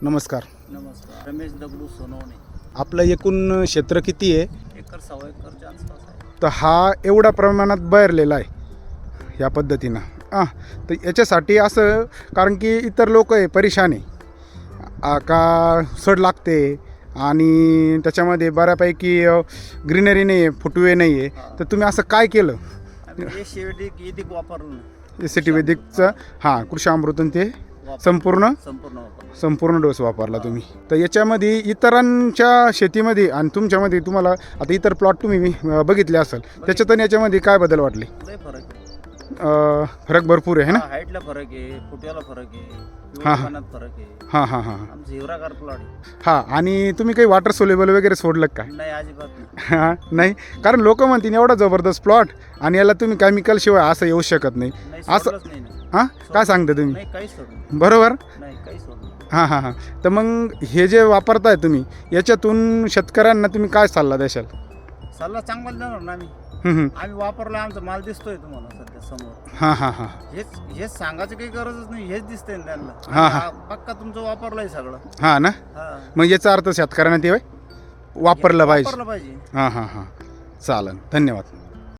नमस्कार. नमस्कार. रमेश दगडू सोनवणे. आपलं एकूण क्षेत्र किती आहे? एकर सव्वा एकरच्या आसपास आहे. तर हा एवढ्या प्रमाणात बहरलेला आहे या पद्धतीनं. तर याच्यासाठी असं, कारण की इतर लोक आहे परेशान आहे का सड लागते आणि त्याच्यामध्ये बऱ्यापैकी ग्रीनरी नाही आहे, फुटवे नाही आहे. तर तुम्ही असं काय केलं? आम्ही शेवटी वापरलं. एसीटी वैदिकचं कृषी अमृतन ते संपूर्ण डोस वापरला तुम्ही. तर याच्यामध्ये इतरांच्या शेतीमध्ये आणि तुमच्यामध्ये तुम्हाला आता इतर प्लॉट तुम्ही बघितले असेल, त्याच्यात आणि याच्यामध्ये काय बदल वाटले? फरक भरपूर आहे ना? हाईटला फरक आहे, फुट्याला फरक आहे, फरक आहे. आमचं हिवरागार प्लॉट आहे. आणि तुम्ही काही वॉटर सोल्युबल वगैरे सोडलं का? नाही, अजिबात नाही. कारण लोक म्हणतील एवढा जबरदस्त प्लॉट आणि याला तुम्ही केमिकल शिवाय असं येऊ शकत नाही. असं काय सांगता तुम्ही? नाही, काही सोडलं बरोबर. नाही, काही सोडलं. तर मग हे जे वापरताय तुम्ही, याच्यातून शेतकऱ्यांना तुम्ही काय सल्ला द्याल? सल्ला चांगला देणार ना आम्ही. आम्ही वापरला, आमचा माल दिसतोय तुम्हाला सध्या समोर. हेच सांगायची काही गरजच नाही, हेच दिसतंय ना त्यांना. पक्का तुमचं वापरलंय सगळं. ना. मग याचा अर्थ शेतकऱ्यांना ते वापरलं पाहिजे. वापरलं पाहिजे. चालेल. धन्यवाद.